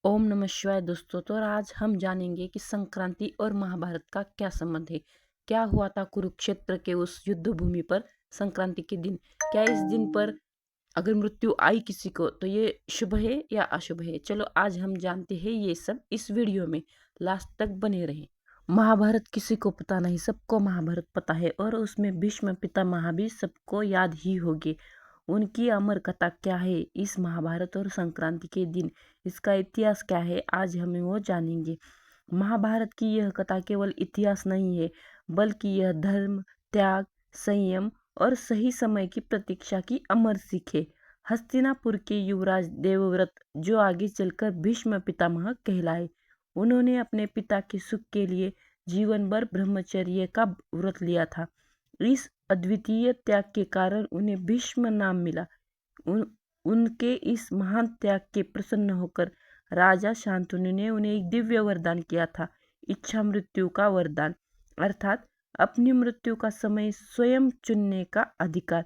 ओम नमः शिवाय दोस्तों। तो आज हम जानेंगे कि संक्रांति और महाभारत का क्या संबंध है। क्या हुआ था कुरुक्षेत्र के उस युद्ध भूमि पर संक्रांति के दिन। क्या इस दिन पर अगर मृत्यु आई किसी को तो ये शुभ है या अशुभ है। चलो आज हम जानते हैं ये सब इस वीडियो में। लास्ट तक बने रहें। महाभारत किसी को पता नहीं, सबको महाभारत पता है और उसमें भीष्म पितामह भी सबको याद ही होगी। उनकी अमर कथा क्या है इस महाभारत और संक्रांति के दिन, इसका इतिहास क्या है, आज हमें वो जानेंगे। महाभारत की यह कथा केवल इतिहास नहीं है, बल्कि यह धर्म, त्याग, संयम और सही समय की प्रतीक्षा की अमर सीख है। हस्तिनापुर के युवराज देवव्रत, जो आगे चलकर भीष्म पितामह कहलाए, उन्होंने अपने पिता के सुख के लिए जीवन भर ब्रह्मचर्य का व्रत लिया था। इस अद्वितीय त्याग के कारण उन्हें भीष्म नाम मिला। उनके इस महान त्याग के प्रसन्न होकर राजा शांतनु ने उन्हें एक दिव्य वरदान किया था, इच्छा मृत्यु का वरदान, अर्थात अपनी मृत्यु का समय स्वयं चुनने का अधिकार।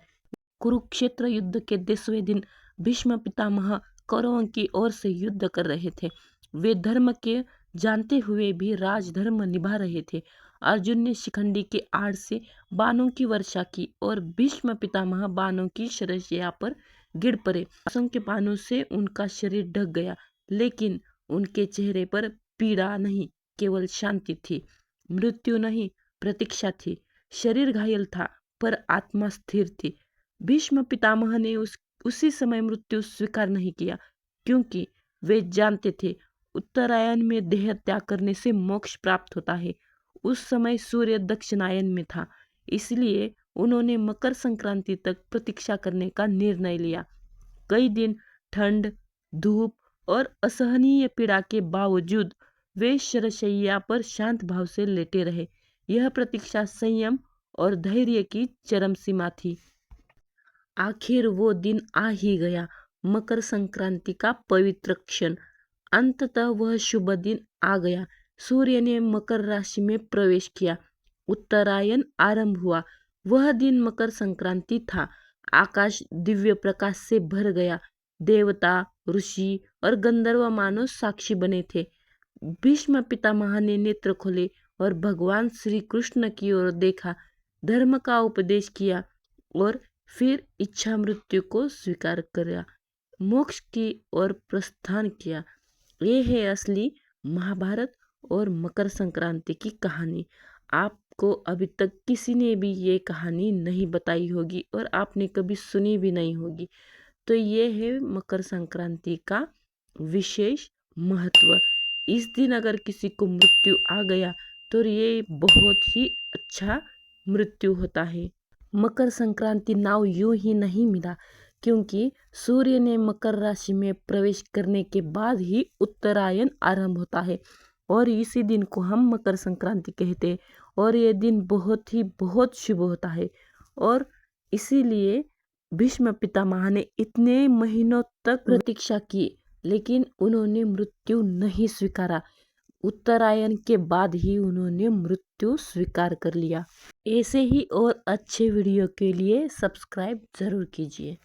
कुरुक्षेत्र युद्ध के 10वें दिन भीष्म पितामह कौरवों की ओर से युद्ध कर रहे थे। वे धर्म के जानते हुए भी राजधर्म निभा रहे थे। अर्जुन ने शिखंडी के आड़ से बाणों की वर्षा की और भीष्म पितामह बाणों की शरशैया पर गिर पड़े। असंख्य बाणों से उनका शरीर ढक गया, लेकिन उनके चेहरे पर पीड़ा नहीं, केवल शांति थी। मृत्यु नहीं, प्रतीक्षा थी। शरीर घायल था पर आत्मा स्थिर थी। भीष्म पितामह ने उसी समय मृत्यु स्वीकार नहीं किया, क्योंकि वे जानते थे उत्तरायण में देह त्याग करने से मोक्ष प्राप्त होता है। उस समय सूर्य दक्षिणायन में था, इसलिए उन्होंने मकर संक्रांति तक प्रतीक्षा करने का निर्णय लिया। कई दिन ठंड, धूप और असहनीय पीड़ा के बावजूद वे शरशैया पर शांत भाव से लेटे रहे। यह प्रतीक्षा संयम और धैर्य की चरम सीमा थी। आखिर वो दिन आ ही गया, मकर संक्रांति का पवित्र क्षण। अंततः वह शुभ दिन आ गया। सूर्य ने मकर राशि में प्रवेश किया, उत्तरायण आरंभ हुआ। वह दिन मकर संक्रांति था। आकाश दिव्य प्रकाश से भर गया। देवता, ऋषि और गंधर्व मानो साक्षी बने थे। भीष्म पितामह ने नेत्र खोले और भगवान श्री कृष्ण की ओर देखा, धर्म का उपदेश किया और फिर इच्छा मृत्यु को स्वीकार किया, मोक्ष की ओर प्रस्थान किया। ये है असली महाभारत और मकर संक्रांति की कहानी। आपको अभी तक किसी ने भी ये कहानी नहीं बताई होगी और आपने कभी सुनी भी नहीं होगी। तो ये है मकर संक्रांति का विशेष महत्व। इस दिन अगर किसी को मृत्यु आ गया तो ये बहुत ही अच्छा मृत्यु होता है। मकर संक्रांति नाम यूं ही नहीं मिला, क्योंकि सूर्य ने मकर राशि में प्रवेश करने के बाद ही उत्तरायण आरंभ होता है और इसी दिन को हम मकर संक्रांति कहते हैं। और ये दिन बहुत शुभ होता है और इसीलिए भीष्म पितामह ने इतने महीनों तक प्रतीक्षा की, लेकिन उन्होंने मृत्यु नहीं स्वीकारा। उत्तरायण के बाद ही उन्होंने मृत्यु स्वीकार कर लिया। ऐसे ही और अच्छे वीडियो के लिए सब्सक्राइब जरूर कीजिए।